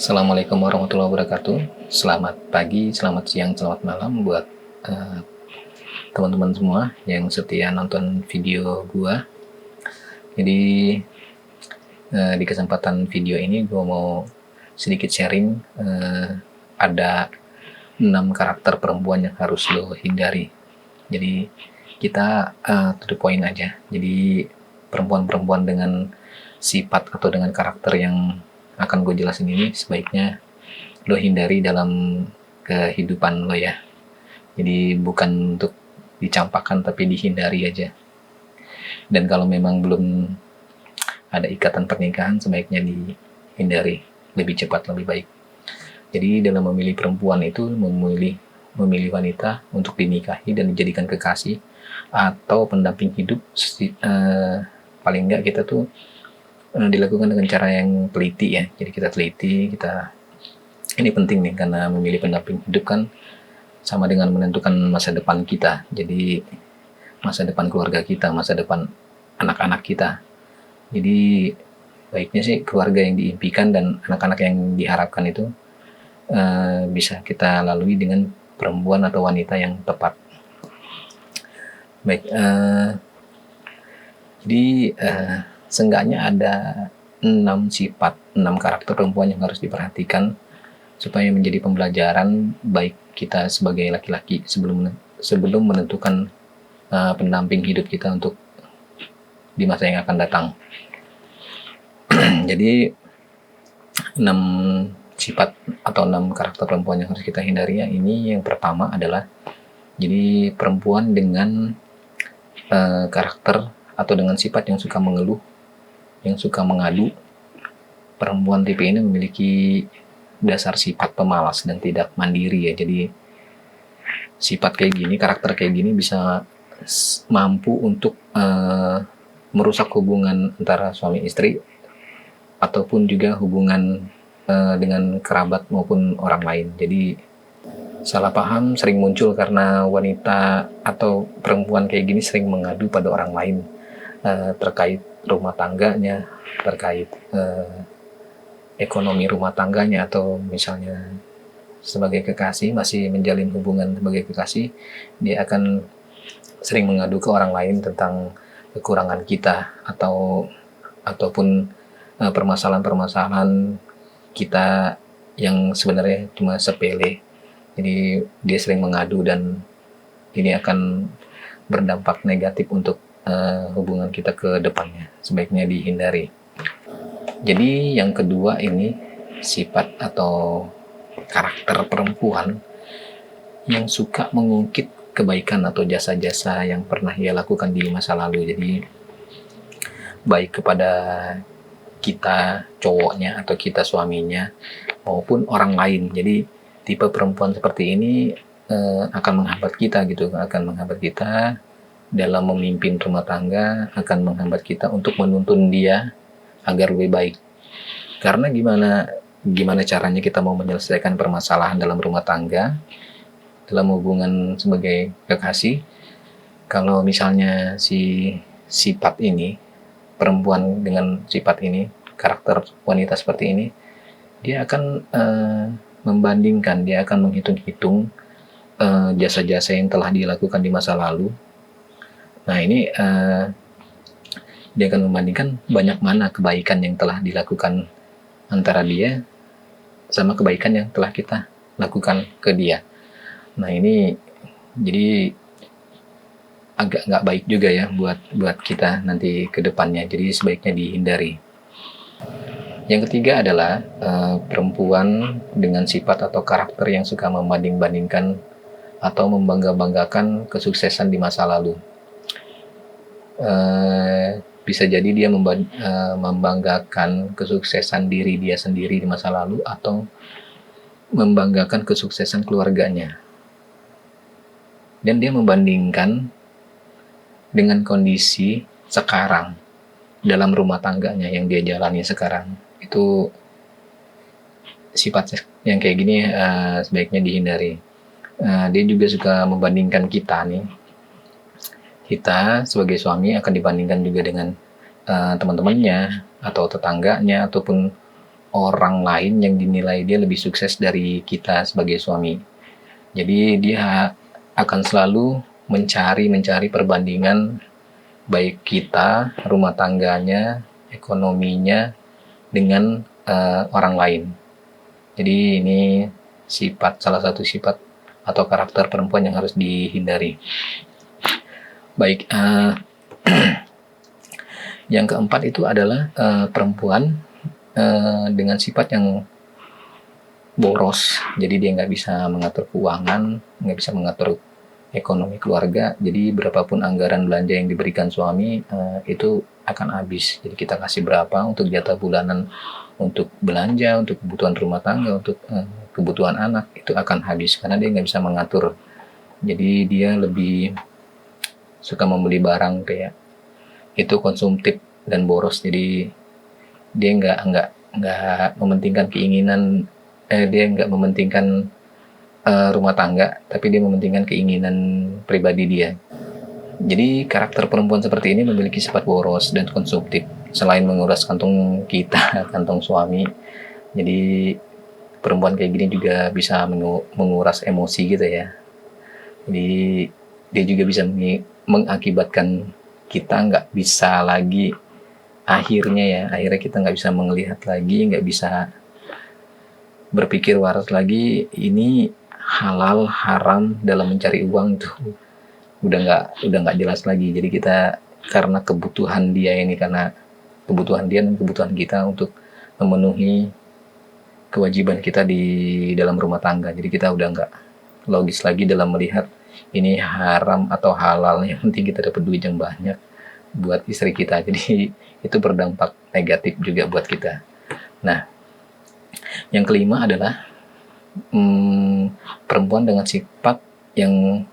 Assalamualaikum warahmatullahi wabarakatuh. Selamat pagi, selamat siang, selamat malam buat teman-teman semua yang setia nonton video gua. Jadi di kesempatan video ini gua mau sedikit sharing, ada 6 karakter perempuan yang harus lo hindari. Jadi kita to the point aja. Jadi perempuan-perempuan dengan sifat atau dengan karakter yang akan gue jelasin ini sebaiknya lo hindari dalam kehidupan lo ya. Jadi bukan untuk dicampakkan tapi dihindari aja. Dan kalau memang belum ada ikatan pernikahan sebaiknya dihindari, lebih cepat lebih baik. Jadi dalam memilih perempuan itu memilih wanita untuk dinikahi dan dijadikan kekasih atau pendamping hidup, paling enggak kita tuh dilakukan dengan cara yang teliti ya. Jadi kita teliti, ini penting nih karena memilih pendamping hidup kan sama dengan menentukan masa depan kita. Jadi masa depan keluarga kita, masa depan anak-anak kita. Jadi baiknya sih keluarga yang diimpikan dan anak-anak yang diharapkan itu bisa kita lalui dengan perempuan atau wanita yang tepat. Baik, jadi seenggaknya ada 6 sifat, 6 karakter perempuan yang harus diperhatikan supaya menjadi pembelajaran baik kita sebagai laki-laki sebelum menentukan pendamping hidup kita untuk di masa yang akan datang. Jadi 6 sifat atau 6 karakter perempuan yang harus kita hindari ya. Ini yang pertama adalah jadi perempuan dengan karakter atau dengan sifat yang suka mengeluh, yang suka mengadu. Perempuan tipe ini memiliki dasar sifat pemalas dan tidak mandiri ya. Jadi sifat kayak gini, karakter kayak gini bisa mampu untuk merusak hubungan antara suami istri ataupun juga hubungan dengan kerabat maupun orang lain. Jadi salah paham sering muncul karena wanita atau perempuan kayak gini sering mengadu pada orang lain terkait rumah tangganya, terkait ekonomi rumah tangganya, atau misalnya sebagai kekasih, masih menjalin hubungan sebagai kekasih, dia akan sering mengadu ke orang lain tentang kekurangan kita ataupun permasalahan-permasalahan kita yang sebenarnya cuma sepele. Jadi dia sering mengadu dan ini akan berdampak negatif untuk hubungan kita ke depannya. Sebaiknya dihindari. Jadi yang kedua ini sifat atau karakter perempuan yang suka mengungkit kebaikan atau jasa-jasa yang pernah ia lakukan di masa lalu. Jadi baik kepada kita cowoknya atau kita suaminya maupun orang lain. Jadi tipe perempuan seperti ini akan menghambat kita dalam memimpin rumah tangga, akan menghambat kita untuk menuntun dia agar lebih baik. Karena gimana caranya kita mau menyelesaikan permasalahan dalam rumah tangga, dalam hubungan sebagai kekasih, kalau misalnya si sifat ini, perempuan dengan sifat ini, karakter wanita seperti ini, dia akan membandingkan, dia akan menghitung-hitung jasa-jasa yang telah dilakukan di masa lalu. Nah ini dia akan membandingkan banyak mana kebaikan yang telah dilakukan antara dia sama kebaikan yang telah kita lakukan ke dia. Nah ini jadi agak nggak baik juga ya buat kita nanti ke depannya. Jadi sebaiknya dihindari. Yang ketiga adalah perempuan dengan sifat atau karakter yang suka membanding-bandingkan atau membangga-banggakan kesuksesan di masa lalu. Bisa jadi dia membanggakan kesuksesan diri dia sendiri di masa lalu atau membanggakan kesuksesan keluarganya. Dan dia membandingkan dengan kondisi sekarang dalam rumah tangganya yang dia jalani sekarang. Itu sifat yang kayak gini sebaiknya dihindari. Dia juga suka membandingkan kita nih. Kita sebagai suami akan dibandingkan juga dengan teman-temannya atau tetangganya ataupun orang lain yang dinilai dia lebih sukses dari kita sebagai suami. Jadi dia akan selalu mencari perbandingan baik kita, rumah tangganya, ekonominya dengan orang lain. Jadi ini salah satu sifat atau karakter perempuan yang harus dihindari. Baik, yang keempat itu adalah perempuan dengan sifat yang boros. Jadi dia nggak bisa mengatur keuangan, nggak bisa mengatur ekonomi keluarga. Jadi berapapun anggaran belanja yang diberikan suami itu akan habis. Jadi kita kasih berapa untuk jatah bulanan untuk belanja, untuk kebutuhan rumah tangga, untuk kebutuhan anak, itu akan habis karena dia nggak bisa mengatur. Jadi dia lebih suka membeli barang kayak itu konsumtif dan boros. Jadi dia nggak mementingkan keinginan, dia nggak mementingkan rumah tangga, tapi dia mementingkan keinginan pribadi dia. Jadi karakter perempuan seperti ini memiliki sifat boros dan konsumtif. Selain menguras kantong kita, kantong suami, jadi perempuan kayak gini juga bisa menguras emosi gitu ya. Jadi dia juga bisa mengakibatkan kita nggak bisa lagi, akhirnya kita nggak bisa melihat lagi, nggak bisa berpikir waras lagi ini halal haram dalam mencari uang. Itu udah nggak jelas lagi. Jadi kita karena kebutuhan dia dan kebutuhan kita untuk memenuhi kewajiban kita di dalam rumah tangga. Jadi kita udah nggak logis lagi dalam melihat ini haram atau halal. Yang penting kita dapat duit yang banyak buat istri kita. Jadi itu berdampak negatif juga buat kita. Nah, yang kelima adalah perempuan dengan sifat yang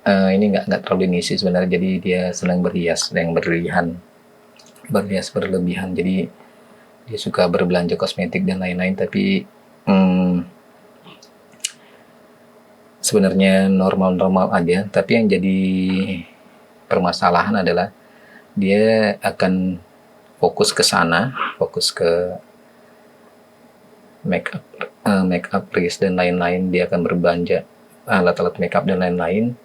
ini nggak terlalu ini sih sebenarnya. Jadi dia senang berhias berlebihan. Jadi dia suka berbelanja kosmetik dan lain-lain, tapi sebenarnya normal-normal aja. Tapi yang jadi permasalahan adalah dia akan fokus ke sana, fokus ke make up risk dan lain-lain. Dia akan berbelanja alat-alat make up dan lain-lain,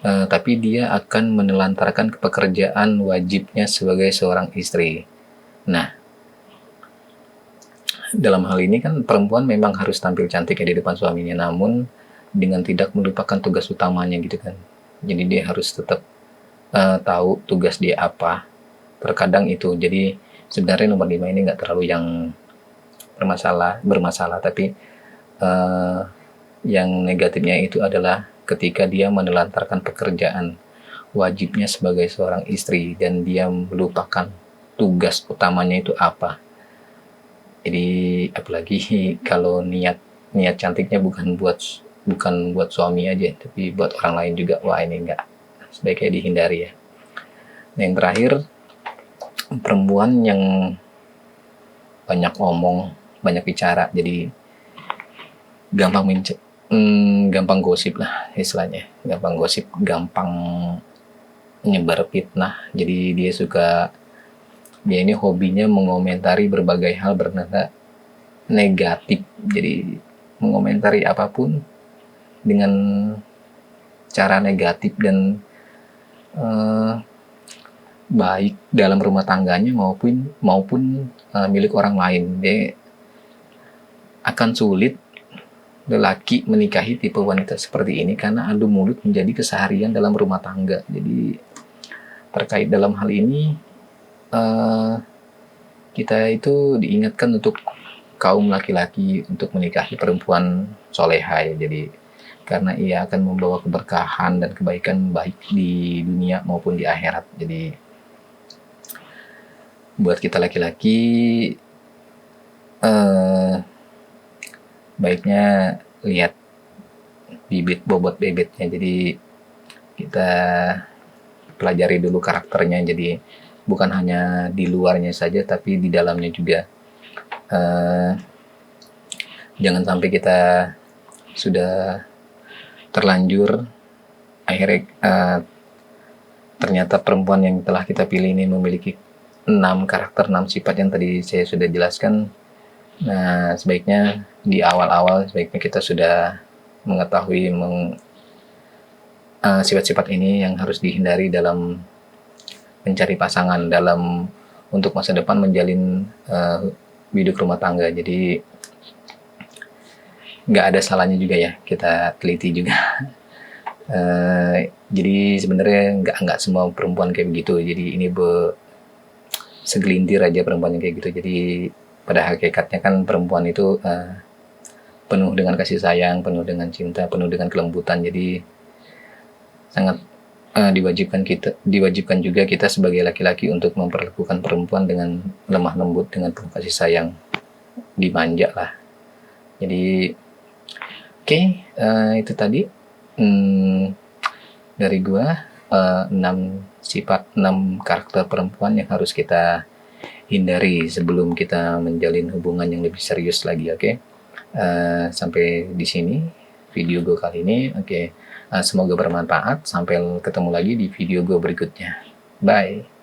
tapi dia akan menelantarkan pekerjaan wajibnya sebagai seorang istri. Nah, dalam hal ini kan perempuan memang harus tampil cantik di depan suaminya, namun dengan tidak melupakan tugas utamanya gitu kan. Jadi dia harus tetap tahu tugas dia apa. Terkadang itu, jadi sebenarnya nomor 5 ini nggak terlalu yang bermasalah, tapi yang negatifnya itu adalah ketika dia menelantarkan pekerjaan wajibnya sebagai seorang istri dan dia melupakan tugas utamanya itu apa. Jadi apalagi kalau niat cantiknya bukan buat suami aja, tapi buat orang lain juga. Wah, ini nggak, sebaiknya dihindari ya. Nah, yang terakhir, perempuan yang banyak omong, banyak bicara, jadi gampang gosip lah istilahnya, gampang nyebar fitnah. Jadi dia ini hobinya mengomentari berbagai hal bernada negatif. Jadi mengomentari apapun dengan cara negatif dan baik dalam rumah tangganya maupun milik orang lain. Dia akan sulit lelaki menikahi tipe wanita seperti ini karena adu mulut menjadi keseharian dalam rumah tangga. Jadi terkait dalam hal ini kita itu diingatkan untuk kaum laki-laki untuk menikahi perempuan soleha ya. Jadi karena ia akan membawa keberkahan dan kebaikan baik di dunia maupun di akhirat. Jadi buat kita laki-laki baiknya lihat bibit bobot bebetnya. Jadi kita pelajari dulu karakternya. Jadi bukan hanya di luarnya saja, tapi di dalamnya juga. Jangan sampai kita sudah terlanjur akhirnya ternyata perempuan yang telah kita pilih ini memiliki 6 karakter, 6 sifat yang tadi saya sudah jelaskan. Nah, sebaiknya di awal-awal sebaiknya kita sudah mengetahui sifat-sifat ini yang harus dihindari dalam mencari pasangan, dalam untuk masa depan menjalin hidup rumah tangga. Jadi nggak ada salahnya juga ya kita teliti juga. Jadi sebenarnya nggak semua perempuan kayak begitu. Jadi ini segelintir aja perempuan yang kayak gitu. Jadi pada hakikatnya kan perempuan itu penuh dengan kasih sayang, penuh dengan cinta, penuh dengan kelembutan. Jadi sangat diwajibkan juga kita sebagai laki-laki untuk memperlakukan perempuan dengan lemah lembut, dengan penuh kasih sayang, dimanja lah. Jadi oke, itu tadi dari gua 6 karakter perempuan yang harus kita hindari sebelum kita menjalin hubungan yang lebih serius lagi. Oke. Sampai di sini video gue kali ini. Oke. Semoga bermanfaat. Sampai ketemu lagi di video gue berikutnya. Bye.